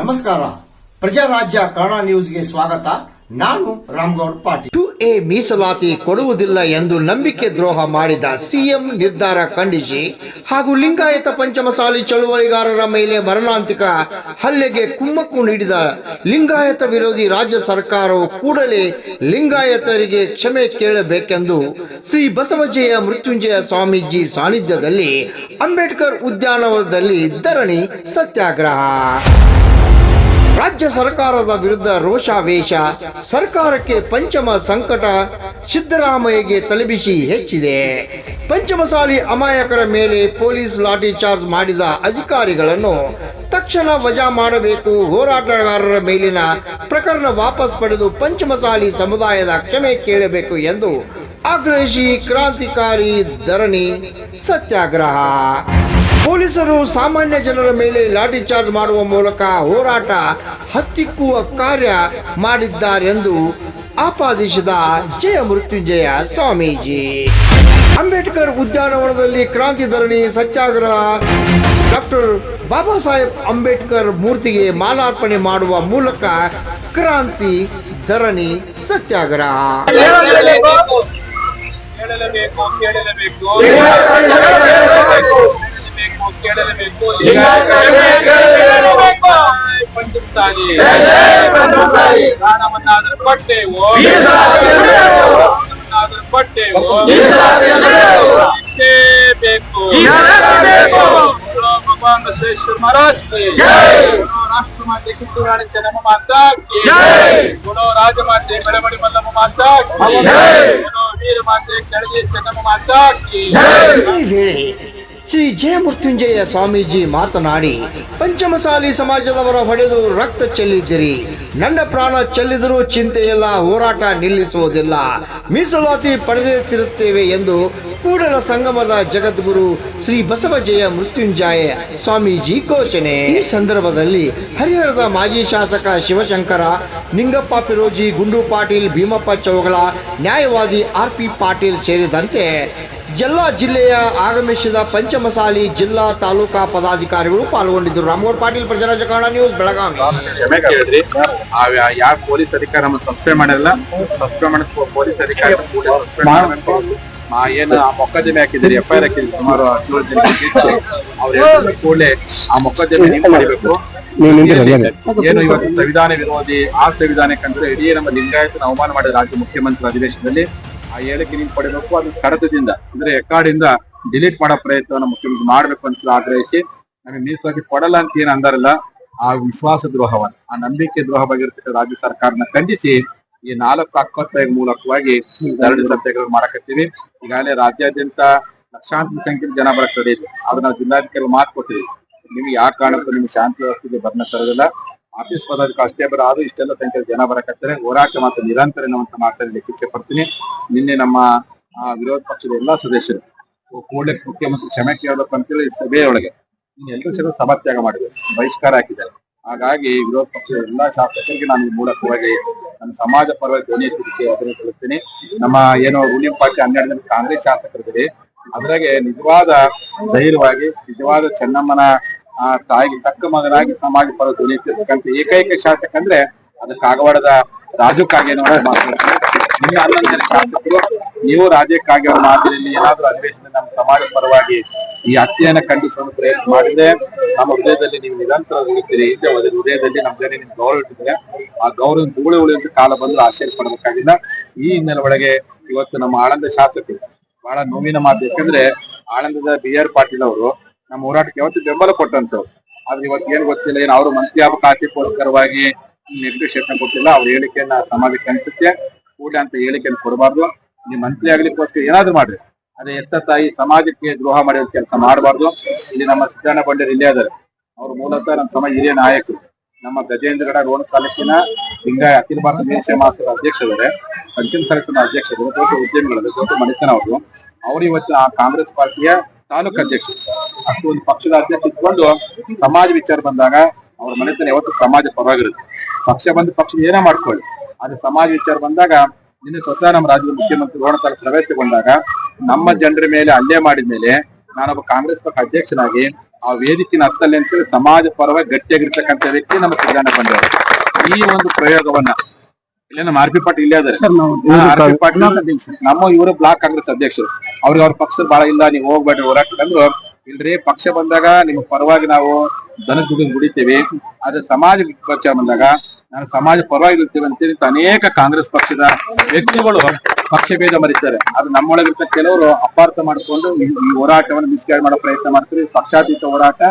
ನಮಸ್ಕಾರ. ಪ್ರಜಾರಾಜ್ಯ ಕನ್ನಡ ನ್ಯೂಸ್ಗೆ ಸ್ವಾಗತ. ನಾನು ರಾಮಗೌಡ ಪಾಟೀಲ್. 2A ಮೀಸಲಾತಿ ಕೊಡುವುದಿಲ್ಲ ಎಂದು ನಂಬಿಕೆ ದ್ರೋಹ ಮಾಡಿದ ಸಿಎಂ ನಿರ್ಧಾರ ಖಂಡಿಸಿ ಹಾಗೂ ಲಿಂಗಾಯತ ಪಂಚಮಸಾಲಿ ಚಳುವಳಿಗಾರರ ಮೇಲೆ ಮರಣಾಂತಿಕ ಹಲ್ಲೆಗೆ ಕುಮ್ಮಕ್ಕು ನೀಡಿದ ಲಿಂಗಾಯತ ವಿರೋಧಿ ರಾಜ್ಯ ಸರ್ಕಾರವು ಕೂಡಲೇ ಲಿಂಗಾಯತರಿಗೆ ಕ್ಷಮೆ ಕೇಳಬೇಕೆಂದು ಶ್ರೀ ಬಸವಜಯ ಮೃತ್ಯುಂಜಯ ಸ್ವಾಮೀಜಿ ಸಾನ್ನಿಧ್ಯದಲ್ಲಿ ಅಂಬೇಡ್ಕರ್ ಉದ್ಯಾನವನದಲ್ಲಿ ಧರಣಿ ಸತ್ಯಾಗ್ರಹ. ರಾಜ್ಯ ಸರ್ಕಾರದ ವಿರುದ್ಧ ರೋಷಾವೇಶ. ಸರ್ಕಾರಕ್ಕೆ ಪಂಚಮ ಸಂಕಟ ಸಿದ್ದರಾಮಯ್ಯಗೆ ತಲೆಬಿಸಿ ಹೆಚ್ಚಿದೆ. ಪಂಚಮಸಾಲಿ ಅಮಾಯಕರ ಮೇಲೆ ಪೊಲೀಸ್ ಲಾಠಿ ಚಾರ್ಜ್ ಮಾಡಿದ ಅಧಿಕಾರಿಗಳನ್ನು ತಕ್ಷಣ ವಜಾ ಮಾಡಬೇಕು. ಹೋರಾಟಗಾರರ ಮೇಲಿನ ಪ್ರಕರಣ ವಾಪಸ್ ಪಡೆದು ಪಂಚಮಸಾಲಿ ಸಮುದಾಯದ ಕ್ಷಮೆ ಕೇಳಬೇಕು ಎಂದು ಆಗ್ರಹಿಸಿ ಕ್ರಾಂತಿಕಾರಿ ಧರಣಿ ಸತ್ಯಾಗ್ರಹ. ಪೊಲೀಸರು ಸಾಮಾನ್ಯ ಜನರ ಮೇಲೆ ಲಾಠಿ ಚಾರ್ಜ್ ಮಾಡುವ ಮೂಲಕ ಹೋರಾಟ ಹತ್ತಿಕ್ಕುವ ಕಾರ್ಯ ಮಾಡಿದ್ದಾರೆಂದು ಆಪಾದಿಸಿದ ಜಯ ಮೃತ್ಯುಂಜಯ ಸ್ವಾಮೀಜಿ. ಅಂಬೇಡ್ಕರ್ ಉದ್ಯಾನವನದಲ್ಲಿ ಕ್ರಾಂತಿ ಧರಣಿ ಸತ್ಯಾಗ್ರಹ. ಡಾಕ್ಟರ್ ಬಾಬಾ ಸಾಹೇಬ್ ಅಂಬೇಡ್ಕರ್ ಮೂರ್ತಿಗೆ ಮಾಲಾರ್ಪಣೆ ಮಾಡುವ ಮೂಲಕ ಕ್ರಾಂತಿ ಧರಣಿ ಸತ್ಯಾಗ್ರಹ. ಪಂಚಮಸಾಲಿ ಪ್ರಾಣವನ್ನಾದರೂ ಕೊಟ್ಟೆವು, ಬೇಕು. ಭಗವಾನ್ ಬಸವೇಶ್ವರ ಮಹಾರಾಜ್ ರಾಷ್ಟ್ರಮಾತೆ ಕಿತ್ತೂರು ರಾಣಿ ಚೆನ್ನಮ್ಮ ಮಾತಾ ಕಿ, ಗುಣೋ ರಾಜಮಾತೆ ಬೆಳವಡಿ ಮಲ್ಲಮ್ಮ ಮಾತಾ ಕಿ, ಗುಣೋ ವೀರ ಮಾತೆ ಕೆಳಗೆ ಚೆನ್ನಮ್ಮ ಮಾತಾ ಕಿ. ಶ್ರೀ ಜಯ ಮೃತ್ಯುಂಜಯ ಸ್ವಾಮೀಜಿ ಮಾತನಾಡಿ, ಪಂಚಮಸಾಲಿ ಸಮಾಜದವರ ಹೊಡೆದು ರಕ್ತ ಚೆಲ್ಲಿದಿರಿ, ನನ್ನ ಪ್ರಾಣ ಚೆಲ್ಲಿದರೂ ಚಿಂತೆಯಿಲ್ಲ, ಹೋರಾಟ ನಿಲ್ಲಿಸುವುದಿಲ್ಲ, ಮೀಸಲಾತಿ ಪಡೆದೇ ತಿರುತ್ತೇವೆ ಎಂದು ಕೂಡಲ ಸಂಗಮದ ಜಗದ್ಗುರು ಶ್ರೀ ಬಸವಜಯ ಮೃತ್ಯುಂಜಯ ಸ್ವಾಮೀಜಿ ಘೋಷಣೆ. ಈ ಸಂದರ್ಭದಲ್ಲಿ ಹರಿಹರದ ಮಾಜಿ ಶಾಸಕ ಶಿವಶಂಕರ, ನಿಂಗಪ್ಪ ಪಿರೋಜಿ, ಗುಂಡು ಪಾಟೀಲ್, ಭೀಮಪ್ಪ ಚೌಗಲ, ನ್ಯಾಯವಾದಿ RP ಪಾಟೀಲ್ ಸೇರಿದಂತೆ ಎಲ್ಲ ಜಿಲ್ಲೆಯ ಆಗಮಿಸಿದ ಪಂಚಮಸಾಲಿ ಜಿಲ್ಲಾ ತಾಲೂಕಾ ಪದಾಧಿಕಾರಿಗಳು ಪಾಲ್ಗೊಂಡಿದ್ದರು. ರಾಮಗೌಡ ಪಾಟೀಲ್, ಪ್ರಜಾರಾಜ್ಯ ಕನ್ನಡ ನ್ಯೂಸ್, ಬೆಳಗಾವಿ. ಕ್ಷಮೆ ಕೇಳಿದ್ರಿ, ಯಾವ ಪೊಲೀಸ್ ಅಧಿಕಾರಿ ನಮ್ಮ ಸಸ್ಪೆಂಡ್ ಮಾಡಿರಲ್ಲ, ಸಸ್ಪೆಂಡ್ ಮಾಡಿದ ಪೊಲೀಸ್ ಅಧಿಕಾರಿ ಏನು ಆ ಮೊಕದ್ದಮೆ ಹಾಕಿದ್ರಿ, FIR ಹಾಕಿದ್ರಿ, ಸುಮಾರು 17 ಜನ ಅವ್ರ ಕೂಡಲೇ ಆ ಮೊಕದ್ದಮೆ ಹಿಂಪಡಿಬೇಕು. ಏನು ಇವತ್ತು ಸಂವಿಧಾನ ವಿರೋಧಿ ಆ ಸಂವಿಧಾನಕ್ಕಂದ್ರೆ ಇಡೀ ನಮ್ಮ ಲಿಂಗಾಯತನ ಅವಮಾನ ಮಾಡಿದ ರಾಜ್ಯ ಮುಖ್ಯಮಂತ್ರಿ ಅಧಿವೇಶನದಲ್ಲಿ ಆ ಹೇಳಿಕೆ ಹಿಂಪಡಿಬೇಕು. ಅದು ಕಡತದಿಂದ ಅಂದ್ರೆ ರೆಕಾರ್ಡಿಂದ ಡಿಲೀಟ್ ಮಾಡೋ ಪ್ರಯತ್ನವನ್ನು ಮುಖ್ಯಮಂತ್ರಿ ಮಾಡ್ಬೇಕು ಅಂತ ಆಗ್ರಹಿಸಿ, ನಮಗೆ ಮೀಸಲಾತಿ ಕೊಡಲ್ಲ ಅಂತ ಏನ್ ಅಂದಾರಲ್ಲ, ಆ ವಿಶ್ವಾಸ ದ್ರೋಹವನ್ನು, ಆ ನಂಬಿಕೆ ದ್ರೋಹವಾಗಿರ್ತಕ್ಕ ರಾಜ್ಯ ಸರ್ಕಾರನ ಖಂಡಿಸಿ ಈ 4/25 ಮೂಲಕವಾಗಿ ಧರಣಿ ಸತ್ಯಾಗ್ರಹ ಮಾಡಕತ್ತೀವಿ. ಈಗಾಗಲೇ ರಾಜ್ಯಾದ್ಯಂತ ಲಕ್ಷಾಂತರ ಸಂಖ್ಯೆಯ ಜನ ಬರಕ್ತದೆ. ಆದ್ರೆ ನಾವು ಜಿಲ್ಲಾಧಿಕಾರಿ ಮಾತು ಕೊಟ್ಟಿವಿ, ನಿಮ್ಗೆ ಯಾವ ಕಾರಣಕ್ಕೂ ನಿಮ್ಗೆ ಶಾಂತಿ ವ್ಯವಸ್ಥೆಗೆ ಬರ್ನ ತರೋದಿಲ್ಲ, ಆಫೀಸ್ ಪದಾಧಿಕಾರಿ ಅಷ್ಟೇ ಬರೋದು, ಇಷ್ಟೆಲ್ಲ ಸಂಖ್ಯೆಯ ಜನ ಬರಕತ್ತಾರೆ, ಹೋರಾಟ ಮಾತ್ರ ನಿರಂತರ ಅಂತ ಮಾತಾಡಲಿಕ್ಕೆ ಇಚ್ಛೆ ಪಡ್ತೀನಿ. ನಿನ್ನೆ ನಮ್ಮ ವಿರೋಧ ಪಕ್ಷದ ಎಲ್ಲಾ ಸದಸ್ಯರು ಕೂಡಲೇ ಮುಖ್ಯಮಂತ್ರಿ ಕ್ಷಮೆ ಕೇಳಬೇಕು ಅಂತೇಳಿ ಸಭೆಯೊಳಗೆ ಎಲ್ಲರೂ ಸಹ ಸಭಾತ್ಯಾಗ ಮಾಡಿದ್ದಾರೆ, ಬಹಿಷ್ಕಾರ ಹಾಕಿದ್ದಾರೆ. ಹಾಗಾಗಿ ವಿರೋಧ ಪಕ್ಷದ ಎಲ್ಲಾ ಶಾಸಕರಿಗೆ ನಾನು ಈ ಮೂಲಕವಾಗಿ ನನ್ನ ಸಮಾಜ ಪರವಾಗಿ ಧ್ವನಿ ಎತ್ತಲಿಕ್ಕೆ ತಿಳಿಸ್ತೀನಿ. ನಮ್ಮ ಏನೋ ರೂಲಿಂಗ್ ಪಾರ್ಟಿ 12 ಜನ ಕಾಂಗ್ರೆಸ್ ಶಾಸಕರಿದ್ದಾರೆ, ಅದ್ರಾಗೆ ನಿಜವಾದ ಧೈರ್ಯವಾಗಿ ನಿಜವಾದ ಚೆನ್ನಮ್ಮನ ತಾಯಿಗೆ ತಕ್ಕ ಮಗನಾಗಿ ಸಮಾಜ ಪರ ಧ್ವನಿ ಎತ್ತಕ್ಕಂತ ಏಕೈಕ ಶಾಸಕ ಅಂದ್ರೆ ಅದು ಕಾಗವಾಡದ ರಾಜು ಕಾಗೇನವರ ಮಾತಾಡ್ತಾರೆ. ನಿಮ್ಮ 11 ಜನ ಶಾಸಕರು ನೀವು ರಾಜೇ ಕಾಗೇವರ ಮಾದರಿಯಲ್ಲಿ ಏನಾದ್ರೂ ಅಧಿವೇಶನ ನಮ್ಮ ಸಮಾಜ ಪರವಾಗಿ ಈ ಹತ್ಯೆಯನ್ನ ಖಂಡಿಸುವ ಪ್ರಯತ್ನ ಮಾಡಿದ್ರೆ ನಮ್ಮ ಹೃದಯದಲ್ಲಿ ನೀವು ನಿರಂತರ ಉಳಿತೀರಿ. ಹಿಂದೆ ಹೃದಯದಲ್ಲಿ ನಮ್ಮ ಜನ ನಿಮ್ಗೆ ಗೌರವ ಇಟ್ಟಿದ್ರೆ ಆ ಗೌರವ ಧೂಳೆ ಉಳಿಯುವಂತ ಕಾಲ ಬಂದ್ರೆ ಆಶ್ಚರ್ಯ ಪಡಬೇಕಾಗಿಲ್ಲ. ಈ ಹಿನ್ನೆಲೆ ಒಳಗೆ ಇವತ್ತು ನಮ್ಮ ಆಳಂದ ಶಾಸಕರು ಬಹಳ ನೋವಿನ ಮಾತು. ಯಾಕಂದ್ರೆ ಆಳಂದದ BR ಪಾಟೀಲ್ ಅವರು ನಮ್ಮ ಹೋರಾಟಕ್ಕೆ ಯಾವತ್ತು ಬೆಂಬಲ ಕೊಟ್ಟಂತವ್ರು, ಆದ್ರೆ ಇವತ್ತು ಏನ್ ಗೊತ್ತಿಲ್ಲ, ಏನು ಅವರು ಮಂತ್ರಿ ಅವಕಾಶಕ್ಕೋಸ್ಕರವಾಗಿ ನಿರ್ದೇಶನ ಕೊಟ್ಟಿಲ್ಲ. ಅವ್ರ ಹೇಳಿಕೆಯನ್ನ ಸಮಾಜಕ್ಕೆ ಅನ್ಸುತ್ತೆ, ಕೂಡಲೇ ಅಂತ ಹೇಳಿಕೆಯನ್ನು ಕೊಡಬಾರ್ದು. ನೀವು ಮಂತ್ರಿ ಆಗ್ಲಿಕ್ಕೋಸ್ಕರ ಏನಾದ್ರು ಮಾಡ್ರಿ, ಅದೇ ಎತ್ತ ತಾಯಿ ಸಮಾಜಕ್ಕೆ ದ್ರೋಹ ಮಾಡಿದ ಕೆಲಸ ಮಾಡಬಾರ್ದು. ಇಲ್ಲಿ ನಮ್ಮ ಸಿದ್ದಣ್ಣ ಬಂಡೇರ್ ಇಲ್ಲೇ ಅದಾರೆ, ಅವ್ರು ಮೂಲತಃ ನಮ್ಮ ಸಮಾಜ ಹಿರಿಯ ನಾಯಕರು. ನಮ್ಮ ಗಜೇಂದ್ರಗಡ ರೋಣ ತಾಲೂಕಿನ ಲಿಂಗಾಯ ಅಖಿಲ ಭಾರತ ವೀರಶೈವ ಮಹಾಸಭಾ ಅಧ್ಯಕ್ಷರಿದ್ದಾರೆ, ಪಂಚಮ ಸಂಘದ ಅಧ್ಯಕ್ಷರು, ದೊಡ್ಡ ಉದ್ಯಮಿಗಳು, ದೊಡ್ಡ ಮನೆತನ ಅವರು. ಅವ್ರು ಇವತ್ತು ಆ ಕಾಂಗ್ರೆಸ್ ಪಾರ್ಟಿಯ ತಾಲೂಕು ಅಧ್ಯಕ್ಷರು. ಅಷ್ಟು ಒಂದು ಪಕ್ಷದ ಅಧ್ಯಕ್ಷ ಇಟ್ಕೊಂಡು ಸಮಾಜ ವಿಚಾರ ಬಂದಾಗ ಅವ್ರ ಮನೆತನ ಯಾವತ್ತು ಸಮಾಜ ಪರವಾಗಿರುತ್ತೆ. ಪಕ್ಷ ಬಂದು ಪಕ್ಷದ ಏನೇ ಮಾಡ್ಕೊಳ್ಳಿ, ಆದ್ರೆ ಸಮಾಜ ವಿಚಾರ ಬಂದಾಗ ನಿನ್ನೆ ಸ್ವತಃ ನಮ್ಮ ರಾಜ್ಯದ ಮುಖ್ಯಮಂತ್ರಿ ರೋಣ ತಾಲೂಕು ಪ್ರವೇಶಗೊಂಡಾಗ ನಮ್ಮ ಜನರ ಮೇಲೆ ಹಲ್ಲೆ ಮಾಡಿದ ಮೇಲೆ ನಾನೊಬ್ಬ ಕಾಂಗ್ರೆಸ್ ಪಕ್ಷ ಅಧ್ಯಕ್ಷನಾಗಿ ಆ ವೇದಿಕೆನ ಹತ್ತಲ್ಲಿ ಅಂತೇಳಿ ಸಮಾಜ ಪರವಾಗಿ ಗಟ್ಟಿಯಾಗಿರ್ತಕ್ಕಂಥ ವ್ಯಕ್ತಿ ನಮ್ಮ ಸಿದ್ದಣ್ಣ ಬಂಡವರು. ಈ ಒಂದು ಪ್ರಯೋಗವನ್ನ ಇಲ್ಲೇ ನಮ್ಮ ಆರ್ ಪಿ ಪಾಟೀಲ್ ಇಲ್ಲೇ ಅದಾರೆ. ಆರ್.ಪಿ. ಪಾಟೀಲ್ ನಮ್ಮ ಇವರು ಬ್ಲಾಕ್ ಕಾಂಗ್ರೆಸ್ ಅಧ್ಯಕ್ಷರು. ಅವ್ರ ಪಕ್ಷದ ಬಹಳ ಇಲ್ಲ, ನೀವು ಹೋಗ್ಬೇಡ್ರಿ ಹೋರಾಟ ಅಂದ್ರು. ಇಲ್ರಿ, ಪಕ್ಷ ಬಂದಾಗ ನಿಮ್ಮ ಪರವಾಗಿ ನಾವು ದನದ ದುಡ್ಡು ದುಡಿತೇವೆ, ಆದ್ರೆ ಸಮಾಜ ಪಕ್ಷ ಬಂದಾಗ ನಾನು ಸಮಾಜ ಪರವಾಗಿ ಇರ್ತೇವೆ ಅಂತೇಳಿ ಅನೇಕ ಕಾಂಗ್ರೆಸ್ ಪಕ್ಷದ ವ್ಯಕ್ತಿಗಳು ಪಕ್ಷ ಭೇದ ಮರಿತಾರೆ. ಅದು ನಮ್ಮೊಳಗಿರ್ತ ಕೆಲವರು ಅಪಾರ್ಥ ಮಾಡಿಕೊಂಡು ಈ ಹೋರಾಟವನ್ನು ಮಿಸ್ಗೈಡ್ ಮಾಡೋ ಪ್ರಯತ್ನ ಮಾಡ್ತಾರೆ. ಪಕ್ಷಾತೀತ ಹೋರಾಟ